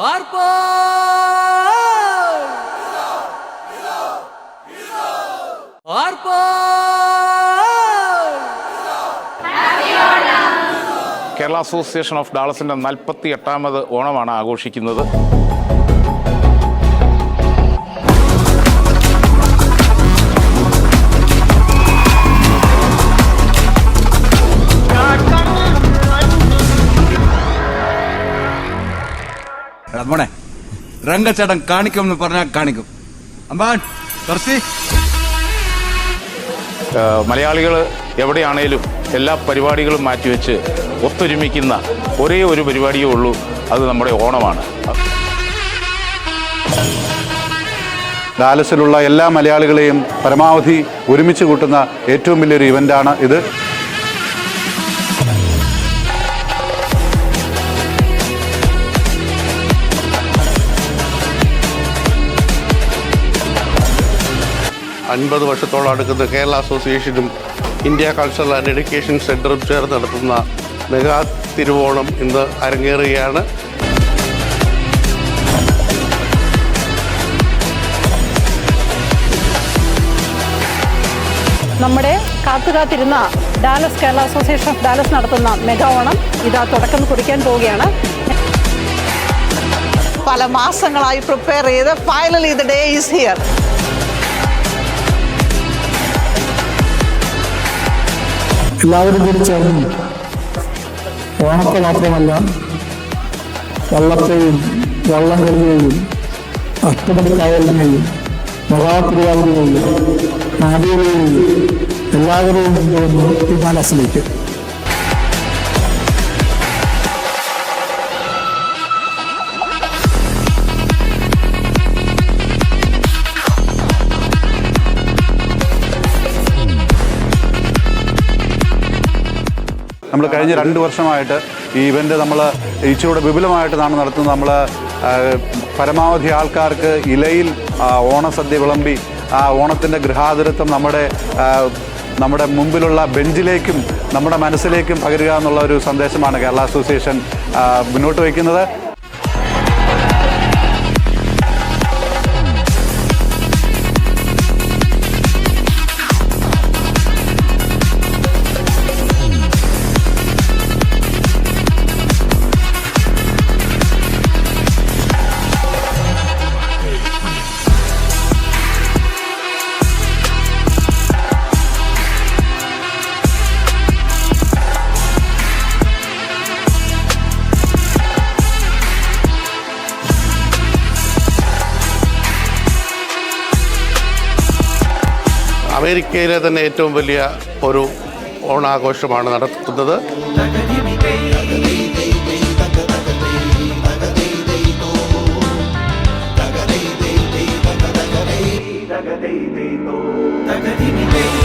Kerala association of ഡാളസിൻ്റെ 48ാമത് ഓണമാണ് ആഘോഷിക്കുന്നത്. മോനെ രംഗച്ചേട്ടൻ കാണിക്കുമെന്ന് പറഞ്ഞാൽ കാണിക്കും. അമ്പാൻ കുറച്ച് മലയാളികൾ എവിടെയാണേലും എല്ലാ പരിപാടികളും മാറ്റിവെച്ച് ഒത്തൊരുമിക്കുന്ന ഒരേ ഒരു പരിപാടിയേ ഉള്ളൂ, അത് നമ്മുടെ ഓണമാണ്. ഡാലസിലുള്ള എല്ലാ മലയാളികളെയും പരമാവധി ഒരുമിച്ച് കൂട്ടുന്ന ഏറ്റവും വലിയൊരു ഇവൻ്റാണ് ഇത്. അൻപത് വർഷത്തോളം അടുക്കുന്ന കേരള അസോസിയേഷനും ഇന്ത്യ കൾച്ചറൽ ആൻഡ് എഡ്യൂക്കേഷൻ സെൻറ്ററും ചേർന്ന് നടത്തുന്ന മെഗാ തിരുവോണം ഇന്ന് അരങ്ങേറുകയാണ്. നമ്മുടെ കാത്തുകാത്തിരുന്ന Dallas Kerala association of Dallas നടത്തുന്ന മെഗാ ഓണം ഇതാ തുടക്കം കുറിക്കാൻ പോവുകയാണ്. പല മാസങ്ങളായി പ്രിപ്പയർ ചെയ്ത് finally the day is here. എല്ലാവരും കൂടി ചേർന്ന് ഓണത്തെ മാത്രമല്ല വള്ളത്തെയും വള്ളംകളിയെയും അഷ്ടപടിക്കായലിനെയും മഹാതിരുവാതിരയെയും നാദികളെയും എല്ലാവരെയും കൊണ്ടുവന്ന് ഈ മനസ്സിലേക്ക് നമ്മൾ കഴിഞ്ഞ 2 വർഷമായിട്ട് ഈ ഇവൻ്റ് നമ്മൾ ഇച്ചിരൂടെ വിപുലമായിട്ടാണ് നടത്തുന്നത്. നമ്മൾ പരമാവധി ആൾക്കാർക്ക് ഇലയിൽ ഓണസദ്യ വിളമ്പി ആ ഓണത്തിൻ്റെ ഗൃഹാതുരത്വം നമ്മുടെ മുമ്പിലുള്ള ബെഞ്ചിലേക്കും നമ്മുടെ മനസ്സിലേക്കും പകരുക എന്നുള്ള ഒരു സന്ദേശമാണ് കേരള അസോസിയേഷൻ മുന്നോട്ട് വയ്ക്കുന്നത്. അമേരിക്കയിലെ തന്നെ ഏറ്റവും വലിയ ഒരു ഓണാഘോഷമാണ് നടത്തുന്നത്. Tagadei,